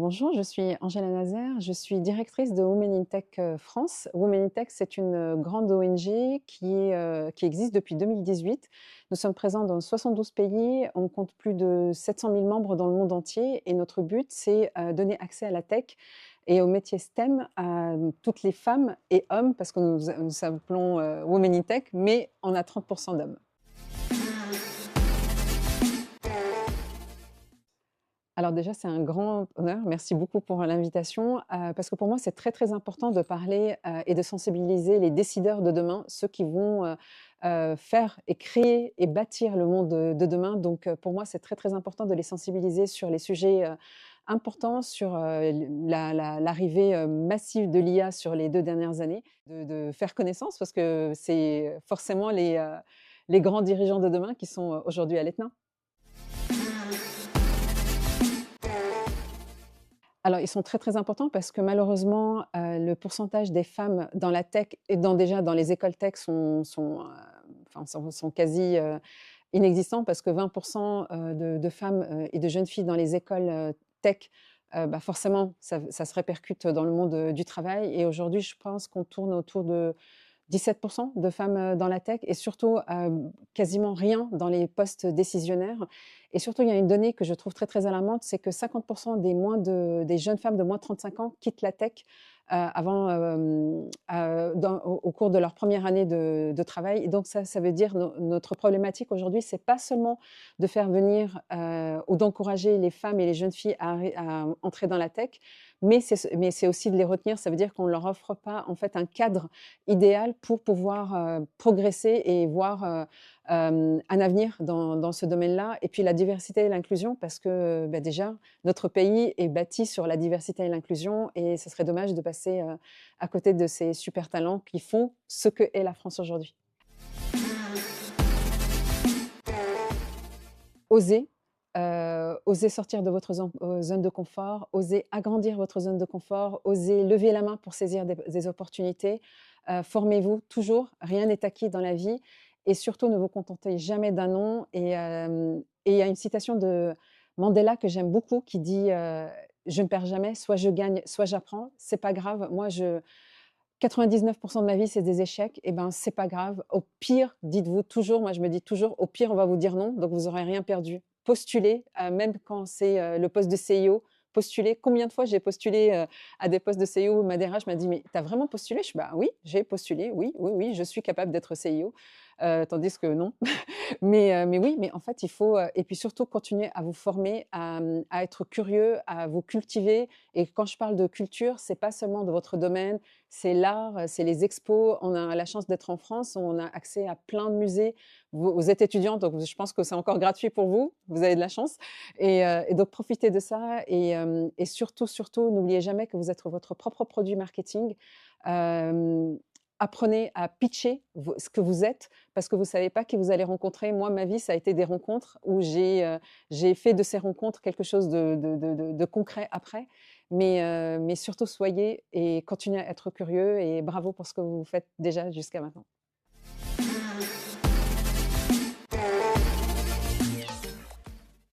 Bonjour, je suis Angela Nazer, je suis directrice de Women in Tech France. Women in Tech, c'est une grande ONG qui existe depuis 2018. Nous sommes présents dans 72 pays, on compte plus de 700 000 membres dans le monde entier et notre but, c'est donner accès à la tech et aux métiers STEM à toutes les femmes et hommes, parce que nous s'appelons Women in Tech, mais on a 30% d'hommes. Alors déjà, c'est un grand honneur. Merci beaucoup pour l'invitation, parce que pour moi, c'est très, très important de parler, et de sensibiliser les décideurs de demain, ceux qui vont, faire et créer et bâtir le monde de demain. Donc, pour moi, c'est très, très important de les sensibiliser sur les sujets, importants, sur, l'arrivée, massive de l'IA sur les 2 dernières années, de faire connaissance parce que c'est forcément les grands dirigeants de demain qui sont, aujourd'hui à l'ETNA. Alors, ils sont très, très importants parce que malheureusement, le pourcentage des femmes dans la tech et déjà dans les écoles tech sont quasi, inexistants parce que 20 de femmes, et de jeunes filles dans les écoles, tech, bah, forcément ça se répercute dans le monde, du travail et aujourd'hui, je pense qu'on tourne autour de 17 de femmes, dans la tech et surtout, quasiment rien dans les postes décisionnaires et surtout, il y a une donnée que je trouve très, très alarmante, c'est que 50 des jeunes femmes de moins de 35 ans quittent la tech, avant, au cours de leur première année de travail et donc ça veut dire notre problématique aujourd'hui, c'est pas seulement de faire venir, ou d'encourager les femmes et les jeunes filles à entrer dans la tech, mais c'est aussi de les retenir. Ça veut dire qu'on ne leur offre pas, en fait, un cadre idéal pour pouvoir, progresser et voir, un avenir dans ce domaine-là et puis la diversité et l'inclusion parce que, bah, déjà, notre pays est bâti sur la diversité et l'inclusion et ce serait dommage de passer, à côté de ces super talents qui font ce qu'est la France aujourd'hui. Oser, oser sortir de votre zone de confort, oser agrandir votre zone de confort, oser lever la main pour saisir des opportunités. Formez-vous toujours, rien n'est acquis dans la vie et surtout ne vous contentez jamais d'un non et il y a une citation de Mandela que j'aime beaucoup qui dit, «Je ne perds jamais, soit je gagne, soit j'apprends. C'est pas grave, moi je 99 de ma vie, c'est des échecs et ben, c'est pas grave. Au pire, dites-vous toujours moi je me dis toujours: «Au pire, on va vous dire non, donc vous aurez rien perdu». Postulez, même quand c'est, le poste de CIO, postulez. Combien de fois j'ai postulé, à des postes de CIO où ma DRH m'a dit: «Mais tu as vraiment postulé?» Je suis: «Bah oui, j'ai postulé, oui, oui, oui, je suis capable d'être CIO». Tandis que non. Mais oui, mais en fait, il faut, et puis surtout continuer à vous former, à être curieux, à vous cultiver et quand je parle de culture, c'est pas seulement de votre domaine, c'est l'art, c'est les expos. On a la chance d'être en France, on a accès à plein de musées. Vous êtes étudiante, donc je pense que c'est encore gratuit pour vous, vous avez de la chance et donc profitez de ça et surtout, surtout, n'oubliez jamais que vous êtes votre propre produit marketing. Hem, Apprenez à pitcher ce que vous êtes parce que vous savez pas qui vous allez rencontrer. Moi, ma vie, ça a été des rencontres où j'ai fait de ces rencontres quelque chose de concret après. Mais surtout soyez et continuez à être curieux et bravo pour ce que vous faites déjà jusqu'à maintenant.